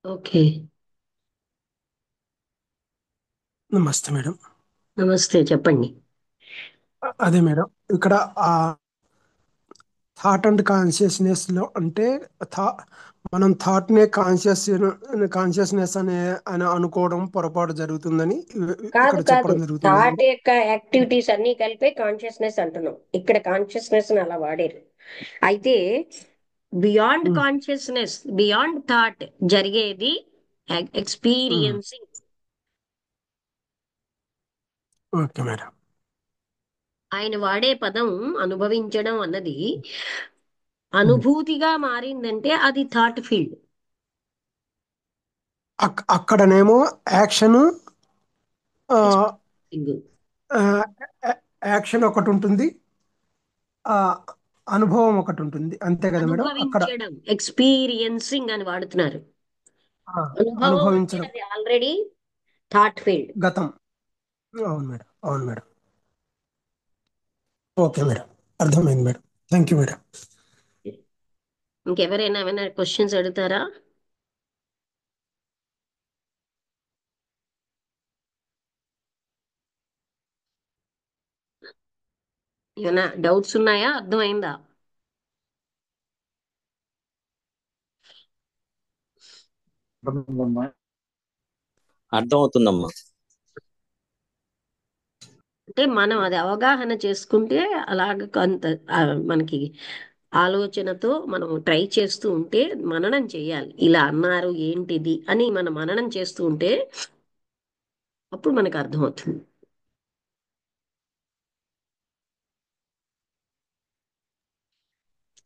Okay. నమస్తే madam. నమస్తే, చెప్పండి. అదే మేడం. ఇక్కడ ఆ థాట్ అండ్ కాన్షియస్నెస్ లో అంటే థా మనం థాట్ నే కాన్షియస్నెస్ అని అనుకోవడం పొరపాటు జరుగుతుందని కాదు ఇక్కడ కాదు, చెప్పడం జరుగుతుంది థాట్ మేడం. యొక్క యాక్టివిటీస్ అన్ని కలిపే కాన్షియస్నెస్ అంటున్నాం. ఇక్కడ కాన్షియస్నెస్ అలా వాడారు. అయితే బియాండ్ ఉమ్, కాన్షియస్నెస్, బియాండ్ థాట్ జరిగేది ఉమ్, ఎక్స్పీరియన్సింగ్. Okay madam. ఆయన వాడే పదం అనుభవించడం అన్నది ఉమ్. అనుభూతిగా మారిందంటే అది థాట్ ఫీల్డ్. అక్కడనేమో యాక్షన్ ఎక్స్పీరియన్సింగ్, యాక్షన్ ఒకటి ఉంటుంది, ఆ అనుభవం ఒకటి ఉంటుంది, అంతే కదా మేడం అక్కడ. అనుభవించడం, ఎక్స్పీరియన్సింగ్ అని వాడుతున్నారు. ఆ, అనుభవం అంటే అనుభవించడం అది ఆల్రెడీ థాట్ ఫీల్డ్. గతం. అవును మేడం, అవును మేడం. ఓకే మేడం, అర్థమైంది మేడం. Thank you madam. ఇంకెవరైనా ఏమైనా క్వశ్చన్స్ అడుగుతారా? ఏమైనా డౌట్స్ ఉన్నాయా? అర్థమైందా? అర్థమవుతుందమ్మా. అర్థమవుతుందమ్మా. అంటే మనం అది అవగాహన చేసుకుంటే అలాగ కొంత ఆ, మనకి ఆలోచనతో మనం ట్రై చేస్తూ ఉంటే, మననం చేయాలి. ఇలా అన్నారు ఏంటిది అని మనం మననం చేస్తూ ఉంటే అప్పుడు మనకు అర్థమవుతుంది.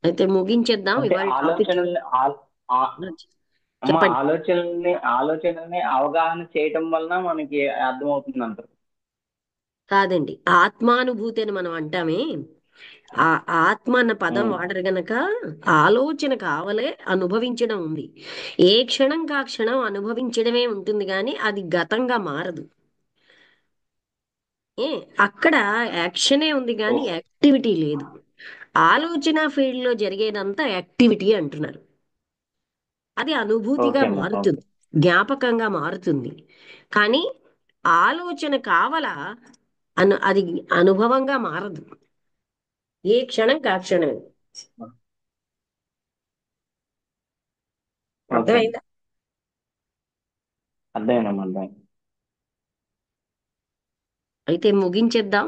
అయితే ముగించేద్దాం అంటే ఇవాళ టాపిక్. ఆలోచనల్ని అమ్మ చెప్పండి. ఆలోచనల్ని అవగాహన చేయటం వలన మనకి అర్థమవుతుంది అంటారు. కాదండి, ఆత్మానుభూతి అని మనం అంటామే. ఆ ఆత్మ అన్న పదం ఉమ్. వాడరు గనక ఆలోచన కావలే, అనుభవించడం ఉంది. ఏ క్షణం కా క్షణం అనుభవించడమే ఉంటుంది కానీ అది గతంగా మారదు. ఏ అక్కడ యాక్షనే ఉంది ఓ. కానీ యాక్టివిటీ లేదు. ఆలోచన ఫీల్డ్ లో జరిగేదంతా యాక్టివిటీ అంటున్నారు. అది అనుభూతిగా ఓకే అమ్మా, ఓకే. మారుతుంది, జ్ఞాపకంగా మారుతుంది. కానీ ఆలోచన కావల అది అనుభవంగా మారదు. ఏ క్షణం కా క్షణమే. ఓకే అమ్మా. అర్థమైందా? అర్థమైందమ్మా, అర్థమైంది. అయితే ముగించేద్దాం.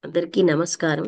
అందరికీ నమస్కారం.